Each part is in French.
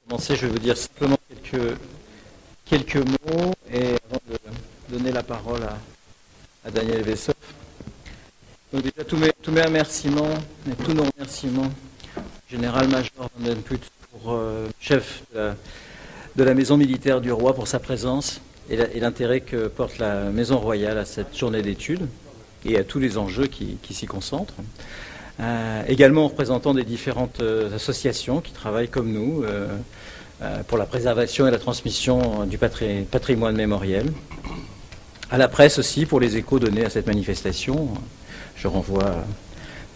commencer, je vais vous dire simplement quelques mots et avant de donner la parole à Daniel Vessov. Donc déjà tous mes remerciements et tous nos remerciements, général-major Van den Put, pour chef de la maison militaire du roi, pour sa présence et l'intérêt que porte la maison royale à cette journée d'études et à tous les enjeux qui s'y concentrent. Également aux représentants des différentes associations qui travaillent comme nous pour la préservation et la transmission du patrimoine mémoriel. À la presse aussi pour les échos donnés à cette manifestation. Je renvoie à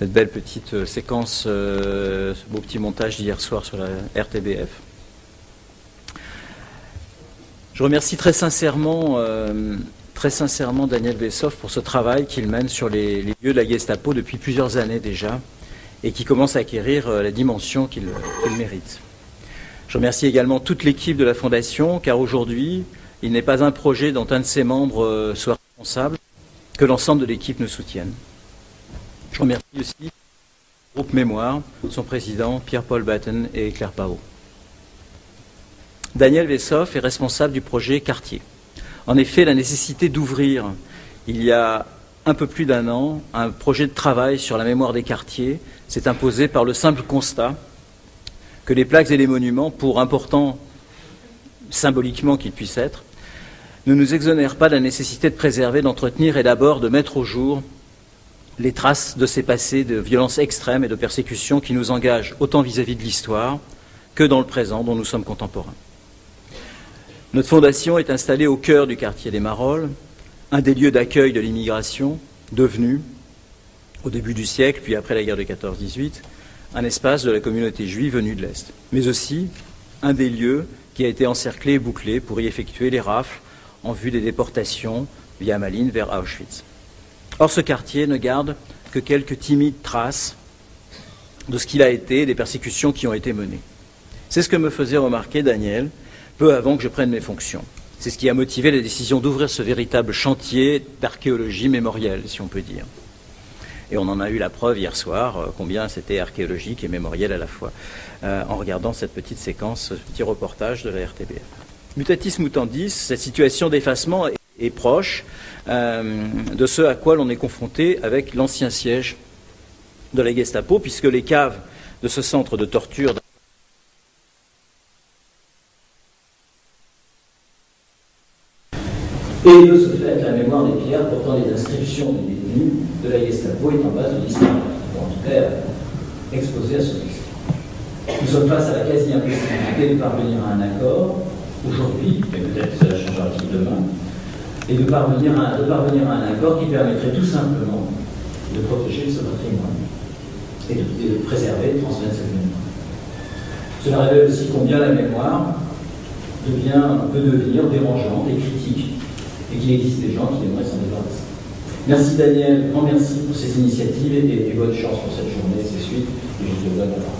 cette belle petite séquence, ce beau petit montage d'hier soir sur la RTBF. Je remercie très sincèrement Daniel Vessov pour ce travail qu'il mène sur les lieux de la Gestapo depuis plusieurs années déjà et qui commence à acquérir la dimension qu'il mérite. Je remercie également toute l'équipe de la Fondation car aujourd'hui, il n'est pas un projet dont un de ses membres soit responsable que l'ensemble de l'équipe nous soutienne. Je remercie aussi le groupe Mémoire, son président Pierre-Paul Batten et Claire Pao. Daniel Vessov est responsable du projet Quartier. En effet, la nécessité d'ouvrir, il y a un peu plus d'un an, un projet de travail sur la mémoire des quartiers s'est imposé par le simple constat que les plaques et les monuments, pour importants symboliquement qu'ils puissent être, ne nous exonèrent pas de la nécessité de préserver, d'entretenir et d'abord de mettre au jour les traces de ces passés de violences extrêmes et de persécutions qui nous engagent autant vis-à-vis de l'histoire que dans le présent dont nous sommes contemporains. Notre fondation est installée au cœur du quartier des Marolles, un des lieux d'accueil de l'immigration, devenu, au début du siècle, puis après la guerre de 14-18, un espace de la communauté juive venue de l'Est, mais aussi un des lieux qui a été encerclé et bouclé pour y effectuer les rafles en vue des déportations via Malines vers Auschwitz. Or, ce quartier ne garde que quelques timides traces de ce qu'il a été et des persécutions qui ont été menées. C'est ce que me faisait remarquer Daniel peu avant que je prenne mes fonctions. C'est ce qui a motivé la décision d'ouvrir ce véritable chantier d'archéologie mémorielle, si on peut dire. Et on en a eu la preuve hier soir, combien c'était archéologique et mémoriel à la fois, en regardant cette petite séquence, ce petit reportage de la RTBF. Mutatis mutandis, cette situation d'effacement est proche de ce à quoi l'on est confronté avec l'ancien siège de la Gestapo, puisque les caves de ce centre de torture et de ce fait, la mémoire des pierres portant les inscriptions des détenus de la Gestapo est en base de disparu, ou en tout cas exposée à ce risque. Nous sommes face à la quasi-impossibilité de parvenir à un accord aujourd'hui, mais peut-être que cela changera-t-il demain, et de parvenir à un accord qui permettrait tout simplement de protéger ce patrimoine et de préserver et de transmettre cette mémoire. Cela révèle aussi combien la mémoire peut devenir dérangeante et critique, et qu'il existe des gens qui aimeraient s'en débarrasser. Merci Daniel, grand merci pour ces initiatives et bonne chance pour cette journée et ses suites. Et je te donne la parole.